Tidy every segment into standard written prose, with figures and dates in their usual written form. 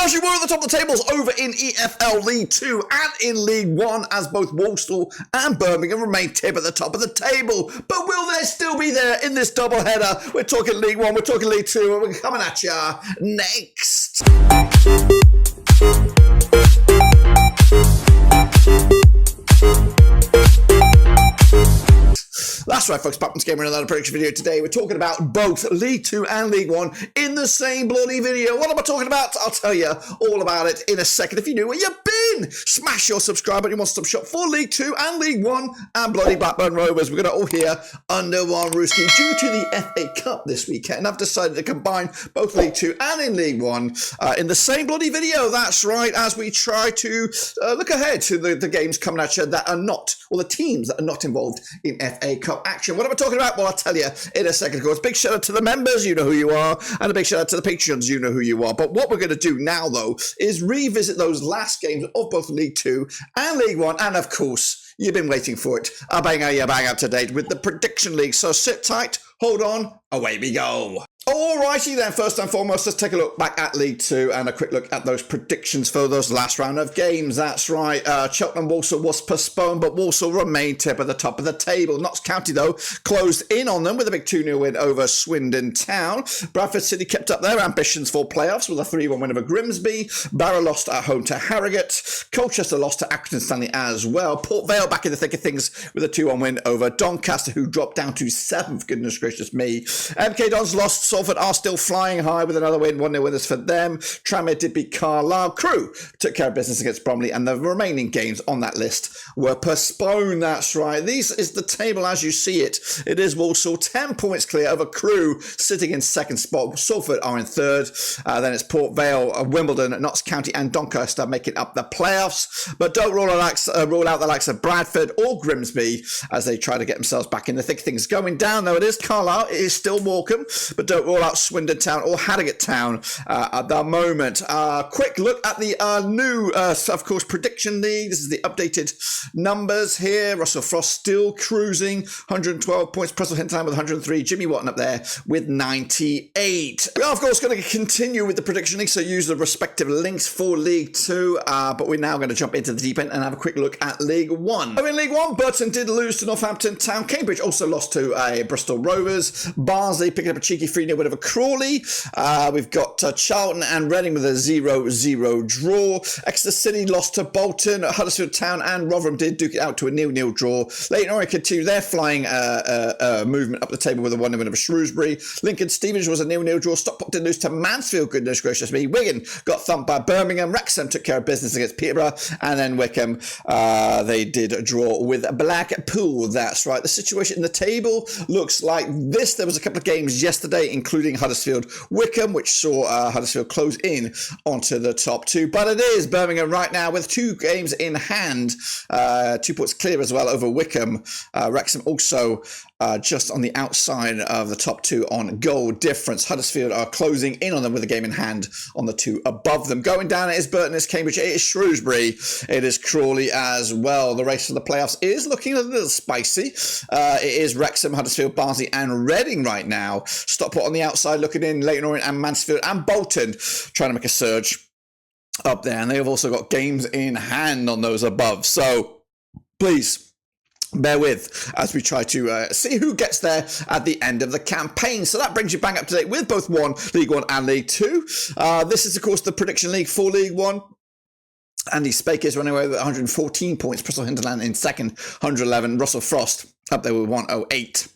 As you were at the top of the tables over in EFL League 2 and in League 1 as both Walsall and Birmingham remain tip at the top of the table. But will they still be there in this doubleheader? We're talking League 1, we're talking League 2, and we're coming at you next. That's right, folks. Papman's Gamer in another prediction video today. We're talking about both League 2 and League 1 in the same bloody video. What am I talking about? I'll tell you all about it in a second. If you knew where you've been, smash your subscribe button. You want to stop shop for League 2 and League 1 and bloody Blackburn Rovers. We're going to all hear under one rooski. Due to the FA Cup this weekend, I've decided to combine both League 2 and in League 1 in the same bloody video. That's right, as we try to look ahead to the games coming at you that are not, or the teams that are not involved in FA Cup action. What am I talking about? Well, I'll tell you in a second, of course. Big shout out to the members, you know who you are, and a big shout out to the Patreons, you know who you are. But what we're going to do now, though, is revisit those last games of both League 2 and League 1, and of course, you've been waiting for it. I'll bang up to date with the Prediction League. So sit tight, hold on, away we go. Alrighty then, first and foremost, let's take a look back at League 2 and a quick look at those predictions for those last round of games. That's right, Cheltenham Walsall was postponed, but Walsall remained tip at the top of the table. Notts County, though, closed in on them with a big 2-0 win over Swindon Town. Bradford City kept up their ambitions for playoffs with a 3-1 win over Grimsby. Barrow lost at home to Harrogate. Colchester lost to Accrington Stanley as well. Port Vale back in the thick of things with a 2-1 win over Doncaster, who dropped down to 7th, goodness gracious me. MK Dons lost. Salford are still flying high with another win, 1-0 winners for them. Tranmere did beat Carlisle. Crewe took care of business against Bromley, and the remaining games on that list were postponed. That's right. This is the table as you see it. It is Walsall 10 points clear over Crewe, sitting in second spot. Salford are in third. Then it's Port Vale, Wimbledon, Notts County, and Doncaster making up the playoffs. But don't rule out the likes of Bradford or Grimsby as they try to get themselves back in the thick of things. Going down, though, it is Carlisle. It is still Morecambe, but don't rule out Swindon Town or Harrogate Town at the moment. Quick look at the new, of course, Prediction League. This is the updated numbers here. Russell Frost still cruising, 112 points. Preston Hinterland with 103. Jimmy Watton up there with 98. We are, of course, going to continue with the Prediction League, so use the respective links for League 2. But we're now going to jump into the deep end and have a quick look at League 1. So in League 1, Burton did lose to Northampton Town. Cambridge also lost to Bristol Rovers. Barnsley picking up a cheeky 3-0 win over Crawley. We've got Charlton and Reading with a 0-0 draw. Exeter City lost to Bolton. Huddersfield Town and Rotherham did duke it out to a 0-0 draw. Leyton Orient continue their flying movement up the table with a 1-0 win over Shrewsbury. Lincoln Stevenage was a 0-0 draw. Stockport did lose to Mansfield, goodness gracious me. Wigan got thumped by Birmingham. Wrexham took care of business against Peterborough. And then Wycombe, they did draw with Blackpool. That's right. The situation in the table looks like this. There was a couple of games yesterday, including Huddersfield Wycombe, which saw Huddersfield close in onto the top two. But it is Birmingham right now with 2 games in hand, 2 points clear as well over Wycombe. Wrexham also just on the outside of the top 2 on goal difference. Huddersfield are closing in on them with a game in hand on the 2 above them. Going down, it is Burton, it is Cambridge, it is Shrewsbury, it is Crawley as well. The race for the playoffs is looking a little spicy. It is Wrexham, Huddersfield, Barnsley and Reading right now. Stockport on the outside looking in, Leyton Orient and Mansfield and Bolton trying to make a surge up there. And they have also got games in hand on those above. So please bear with as we try to see who gets there at the end of the campaign. So that brings you bang up to date with both League 1 and League 2. This is, of course, the Prediction League for League 1. Andy Spake is running away with 114 points. Bristol Hinterland in second, 111. Russell Frost up there with 108.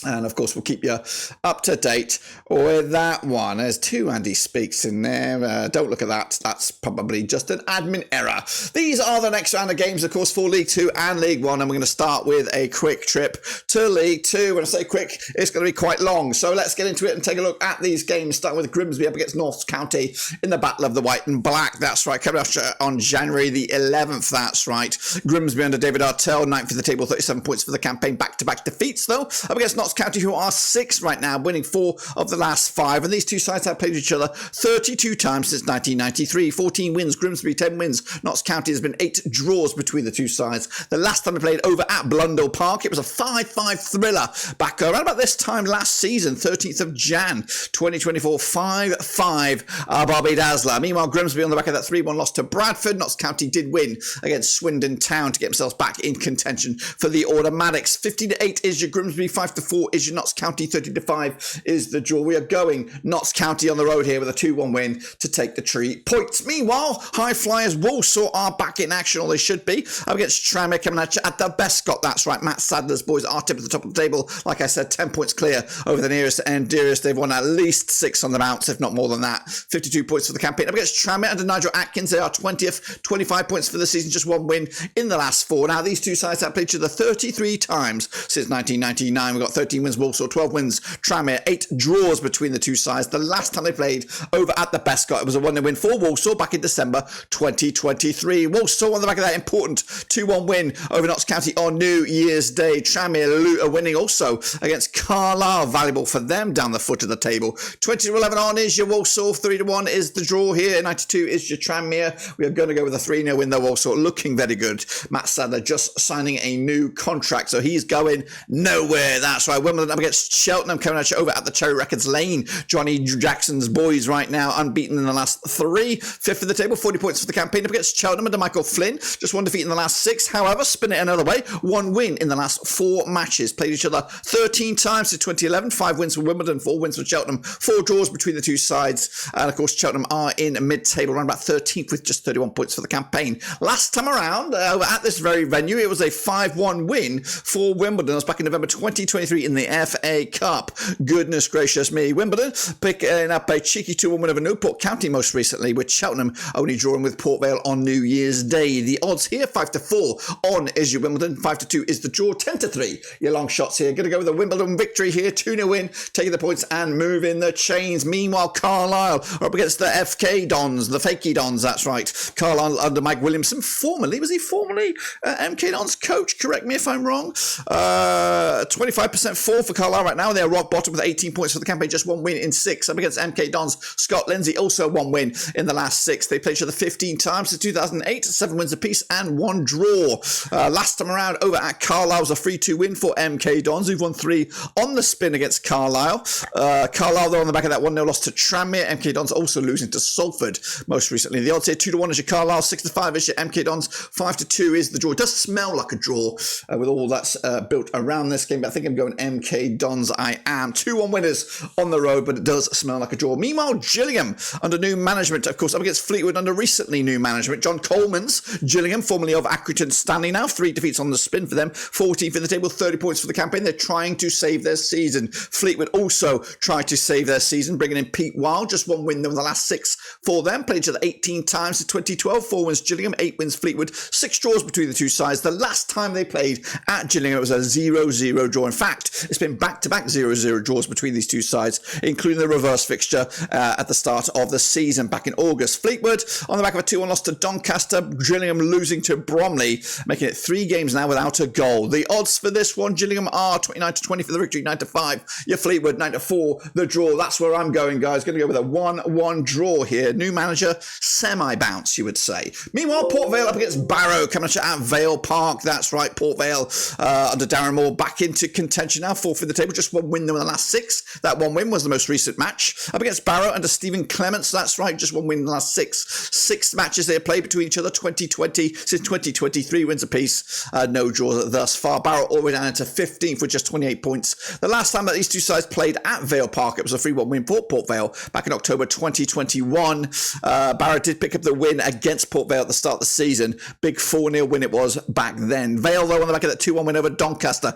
And, of course, we'll keep you up to date with that one. There's 2 Andy Speaks in there. Don't look at that. That's probably just an admin error. These are the next round of games, of course, for League 2 and League 1. And we're going to start with a quick trip to League 2. When I say quick, it's going to be quite long. So let's get into it and take a look at these games, starting with Grimsby up against Notts County in the Battle of the White and Black. That's right. Coming up on January the 11th. That's right. Grimsby under David Artell, 9th for the table, 37 points for the campaign. Back-to-back defeats, though, up against Notts Notts County, who are 6th right now, winning 4 of the last 5. And these two sides have played each other 32 times since 1993. 14 wins, Grimsby 10 wins. Notts County has been 8 draws between the two sides. The last time they played over at Blundell Park, it was a 5-5 thriller back around about this time last season, 13th of Jan 2024, 5-5 Barbie Dazzler. Meanwhile, Grimsby on the back of that 3-1 loss to Bradford. Notts County did win against Swindon Town to get themselves back in contention for the automatics. 15-8 is your Grimsby, 5-4 is your Notts County, 30-5 is the draw. We are going Notts County on the road here with a 2-1 win to take the 3 points. Meanwhile, high flyers Walsall are back in action, or they should be, up against Tranmere coming at you at the Bescott. That's right, Matt Sadler's boys are tip at the top of the table. Like I said, 10 points clear over the nearest and dearest. They've won at least 6 on the bounce, if not more than that. 52 points for the campaign. Up against Tranmere under Nigel Atkins, they are 20th, 25 points for the season, just 1 win in the last 4. Now, these two sides have played each other 33 times since 1999. We've got 13 wins Walsall, 12 wins Tranmere, 8 draws between the two sides. The last time they played over at the Bescott, it was a 1-0 win for Walsall back in December 2023. Walsall on the back of that important 2-1 win over Notts County on New Year's Day. Tranmere winning also against Carlisle, valuable for them down the foot of the table. 20-11 on is your Walsall, 3-1 is the draw here, 92 is your Tranmere. We are going to go with a 3-0 win though. Walsall looking very good. Matt Sadler just signing a new contract, so he's going nowhere. That's right. Wimbledon up against Cheltenham coming at you over at the Cherry Records Lane. Johnny Jackson's boys right now unbeaten in the last 3. 5th of the table, 40 points for the campaign up against Cheltenham under Michael Flynn. Just 1 defeat in the last 6. However, spin it another way, 1 win in the last 4 matches. Played each other 13 times since 2011. 5 wins for Wimbledon, 4 wins for Cheltenham. 4 draws between the two sides. And of course, Cheltenham are in mid-table, around about 13th with just 31 points for the campaign. Last time around, at this very venue, it was a 5-1 win for Wimbledon. That was back in November 2023 in the FA Cup. Goodness gracious me. Wimbledon picking up a cheeky 2-1 win over Newport County most recently, with Cheltenham only drawing with Port Vale on New Year's Day. The odds here, 5-4 on is your Wimbledon, 5-2 is the draw, 10-3 your long shots here. Going to go with a Wimbledon victory here, 2-0 win, taking the points and moving the chains. Meanwhile, Carlisle are up against the FK Dons, the fakey Dons, that's right. Carlisle under Mike Williamson, was he formerly MK Dons coach? Correct me if I'm wrong. 25% fall for Carlisle right now. They're rock bottom with 18 points for the campaign, just 1 win in 6. Up against MK Dons, Scott Lindsay, also 1 win in the last 6. They played each other 15 times since 2008, 7 wins apiece and 1 draw. Last time around over at Carlisle was a 3-2 win for MK Dons, who've won 3 on the spin against Carlisle. Carlisle, though, on the back of that 1-0 loss to Tranmere. MK Dons also losing to Salford most recently. The odds here, 2-1 is your Carlisle, 6-5 is your MK Dons, 5-2 is the draw. It does smell like a draw with all that's built around this game, but I think I'm going MK Dons. I am 2-1 winners on the road, but it does smell like a draw. Meanwhile, Gillingham under new management, of course, up against Fleetwood under recently new management. John Coleman's Gillingham, formerly of Accrington Stanley now, 3 defeats on the spin for them, 14th in the table, 30 points for the campaign. They're trying to save their season. Fleetwood also tried to save their season, bringing in Pete Wild, just 1 win in the last 6 for them. Played each other 18 times in 2012, 4 wins Gillingham, 8 wins Fleetwood, 6 draws between the two sides. The last time they played at Gillingham, it was a 0-0 draw. In fact, it's been back-to-back 0-0 draws between these two sides, including the reverse fixture at the start of the season back in August. Fleetwood on the back of a 2-1 loss to Doncaster. Gillingham losing to Bromley, making it 3 games now without a goal. The odds for this one, Gillingham are 29-20 for the victory, 9-5. Your Fleetwood, 9-4 the draw. That's where I'm going, guys. Going to go with a 1-1 draw here. New manager, semi-bounce, you would say. Meanwhile, Port Vale up against Barrow, coming at you at Vale Park. That's right, Port Vale under Darren Moore back into contention now, 4th in the table, just 1 win though in the last 6. That 1 win was the most recent match. Up against Barrow under Stephen Clements, that's right, just 1 win in the last 6. 6 matches they have played between each other, 2020, since 2023 wins apiece. No draws thus far. Barrow all the way down into 15th with just 28 points. The last time that these two sides played at Vale Park, it was a 3-1 win for Port Vale back in October 2021. Barrow did pick up the win against Port Vale at the start of the season. Big 4-0 win it was back then. Vale, though, on the back of that 2-1 win over Doncaster.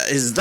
Is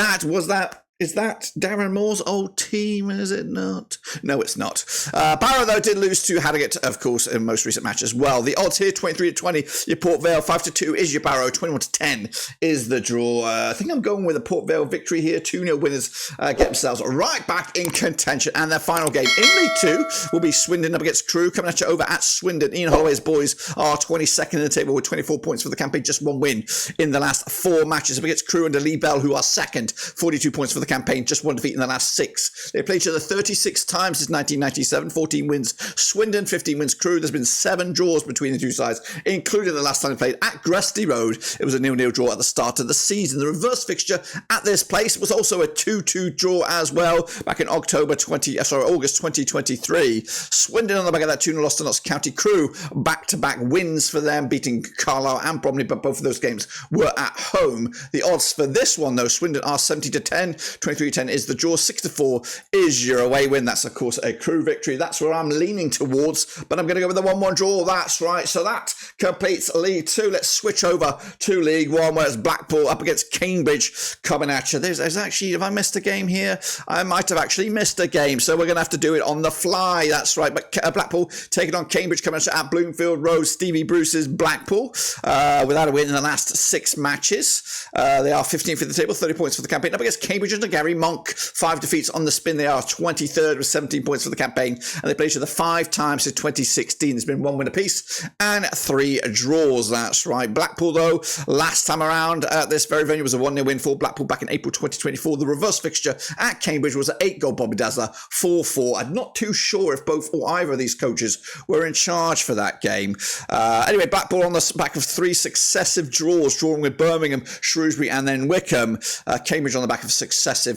that Darren Moore's old team, is it not? No, it's not. Barrow, though, did lose to Harrogate, of course, in most recent match as well. The odds here, 23-20, your Port Vale, 5-2 is your Barrow, 21-10 is the draw. I think I'm going with a Port Vale victory here. 2-0 winners get themselves right back in contention. And their final game in League 2 will be Swindon up against Crewe, coming at you over at Swindon. Ian Holloway's boys are 22nd in the table with 24 points for the campaign, just 1 win in the last 4 matches up against Crewe under Lee Bell, who are 2nd, 42 points for the the campaign, just one defeat in the last 6. They played each other 36 times since 1997, 14 wins Swindon, 15 wins Crewe. There's been 7 draws between the two sides, including the last time they played at Grimsby Road. It was a 0-0 draw at the start of the season. The reverse fixture at this place was also a 2-2 draw as well back in August 2023. Swindon on the back of that 2-0 loss to Notts County. Crewe, back-to-back wins for them, beating Carlisle and Bromley, but both of those games were at home. The odds for this one, though, Swindon are 70-10, 23-10 is the draw, 6-4 is your away win. That's, of course, a Crewe victory. That's where I'm leaning towards, but I'm going to go with the 1-1 draw. That's right. So that completes League 2. Let's switch over to League 1, where it's Blackpool up against Cambridge coming at you. There's actually, have I missed a game here? I might have actually missed a game, so we're going to have to do it on the fly. That's right. But Blackpool taking on Cambridge coming at Bloomfield Road. Stevie Bruce's Blackpool without a win in the last 6 matches. They are 15th in the table, 30 points for the campaign. Up against Cambridge under Gary Monk, 5 defeats on the spin. They are 23rd with 17 points for the campaign, and they played each other 5 times since 2016. There's been 1 win apiece and 3 draws. That's right. Blackpool, though, last time around at this very venue was a 1-0 win for Blackpool back in April 2024. The reverse fixture at Cambridge was an 8-goal Bobby Dazzler, 4-4. I'm not too sure if both or either of these coaches were in charge for that game. Anyway, Blackpool on the back of 3 successive draws, drawing with Birmingham, Shrewsbury and then Wickham. Cambridge on the back of successive,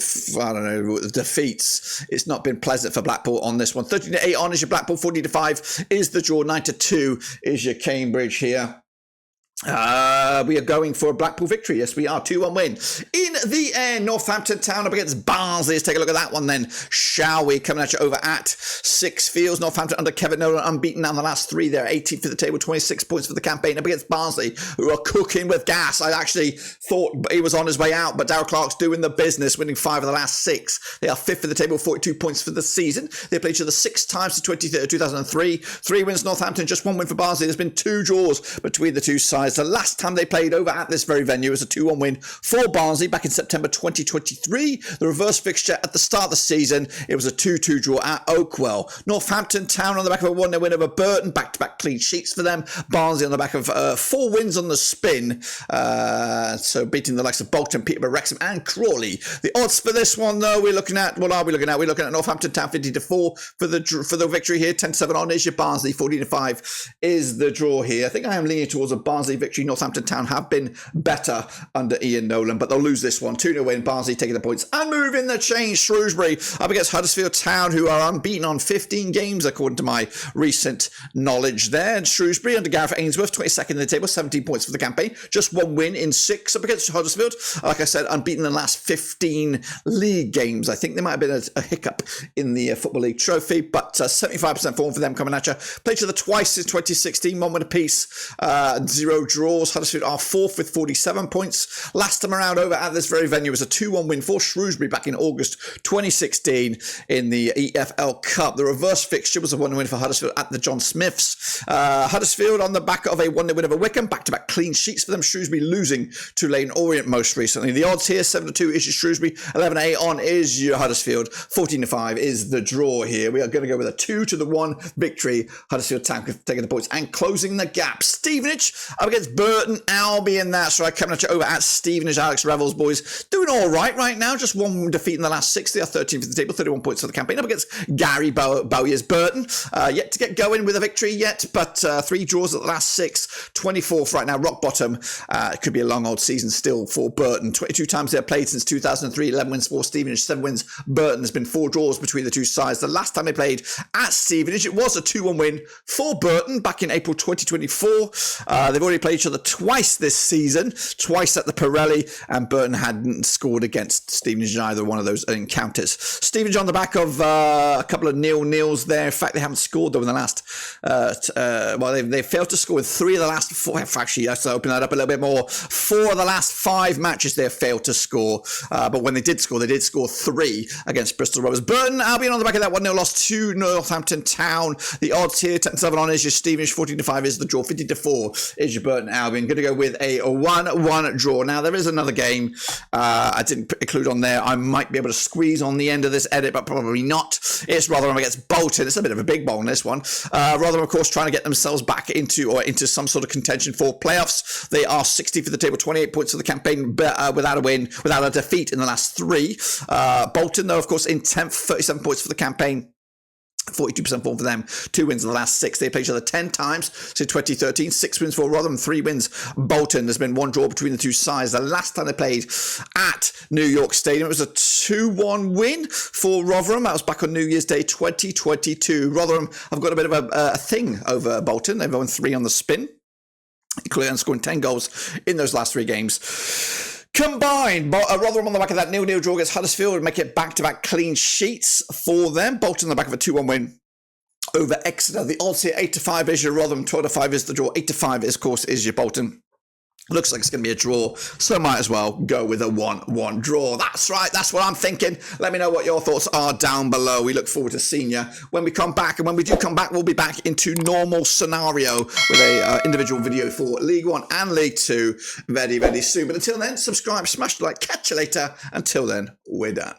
defeats. It's not been pleasant for Blackpool on this one. 13-8 on is your Blackpool, 14-5 is the draw, 9-2 is your Cambridge here. We are going for a Blackpool victory. Yes, we are. 2-1 win. In the end, Northampton Town up against Barnsley. Let's take a look at that one then, shall we? Coming at you over at Sixfields. Northampton under Kevin Nolan, unbeaten now in the last 3. They're 18th for the table, 26 points for the campaign. Up against Barnsley, who are cooking with gas. I actually thought he was on his way out, but Darryl Clark's doing the business, winning 5 of the last 6. They are 5th for the table, 42 points for the season. They played each other 6 times to 2003. 3 wins Northampton, just 1 win for Barnsley. There's been 2 draws between the two sides. The last time they played over at this very venue was a 2-1 win for Barnsley back in September 2023. The reverse fixture at the start of the season, it was a 2-2 draw at Oakwell. Northampton Town on the back of a 1-0 win over Burton, back-to-back clean sheets for them. Barnsley on the back of 4 wins on the spin, so beating the likes of Bolton, Peterborough, Wrexham and Crawley. The odds for this one, though, we're looking at, what are we looking at? We're looking at Northampton Town 50-4 for the victory here. 10-7 on is your Barnsley, 14-5 is the draw here. I think I am leaning towards a Barnsley victory. Northampton Town have been better under Ian Nolan, but they'll lose this one. 2-0 win, Barnsley taking the points and moving the change. Shrewsbury up against Huddersfield Town, who are unbeaten on 15 games, according to my recent knowledge there. And Shrewsbury under Gareth Ainsworth, 22nd in the table, 17 points for the campaign. Just 1 win in 6 up against Huddersfield. Like I said, unbeaten in the last 15 league games. I think there might have been a hiccup in the Football League trophy, but 75% form for them coming at you. Played each other twice since 2016, 1 win apiece, 0 draws. Huddersfield are 4th with 47 points. Last time around over at this very venue was a 2-1 win for Shrewsbury back in August 2016 in the EFL Cup. The reverse fixture was a 1-0 win for Huddersfield at the John Smiths. Huddersfield on the back of a 1-0 win over Wickham, back-to-back clean sheets for them. Shrewsbury losing to Leyton Orient most recently. The odds here, 7-2 is your Shrewsbury, 11-8 on is your Huddersfield, 14-5 is the draw here. We are going to go with a 2-1 victory. Huddersfield Town taking the points and closing the gap. Stevenage up against Burton Albion. That's right, coming at you over at Stevenage. Alex Revels boys doing all right now. Just 1 defeat in the last 6. They are 13th for the table, 31 points for the campaign. Up against Gary Bowyer's Burton. Yet to get going with a victory yet, but 3 draws at the last 6. 24th right now, rock bottom. It could be a long old season still for Burton. 22 times they've played since 2003. 11 wins for Stevenage, 7 wins Burton. There's been 4 draws between the two sides. The last time they played at Stevenage, it was a 2-1 win for Burton back in April 2024. They've already played each other twice this season, twice at the Pirelli, and Burton hadn't scored against Stevenage in either one of those encounters. Stevenage on the back of a couple of nil-nils there. In fact, they haven't scored though in the last, they failed to score in 3 of the last 4. Actually, let's open that up a little bit more. 4 of the last 5 matches they have failed to score, but when they did score 3 against Bristol Rovers. Burton Albion on the back of that 1-0 loss to Northampton Town. The odds here, 10-7 on is your Stevenage, 14-5 is the draw, 50-4 is your Burton Burton Albion. Going to go with a 1-1 draw. Now, there is another game I didn't include on there. I might be able to squeeze on the end of this edit, but probably not. It's Rotherham against Bolton. It's a bit of a big bowl in this one. Rotherham, of course, trying to get themselves back into some sort of contention for playoffs. They are 60 for the table, 28 points for the campaign, without a win, without a defeat in the last 3. Bolton, though, of course, in 10th, 37 points for the campaign. 42% form for them. 2 wins in the last 6. They played each other 10 times since 2013. 6 wins for Rotherham, 3 wins Bolton. There's been 1 draw between the 2 sides. The last time they played at New York Stadium, it was a 2-1 win for Rotherham. That was back on New Year's Day 2022. Rotherham have got a bit of a thing over Bolton. They've won 3 on the spin, including scoring 10 goals in those last 3 games. Combined, Rotherham on the back of that 0-0 draw against Huddersfield would make it back-to-back clean sheets for them. Bolton on the back of a 2-1 win over Exeter. The odds here, 8-5 is your Rotherham, 12-5 is the draw. 8-5 is, of course, is your Bolton. Looks like it's going to be a draw, so might as well go with a 1-1 draw. That's right, that's what I'm thinking. Let me know what your thoughts are down below. We look forward to seeing you when we come back. And when we do come back, we'll be back into normal scenario with a individual video for League 1 and League 2 very, very soon. But until then, subscribe, smash the like, catch you later. Until then, we're done.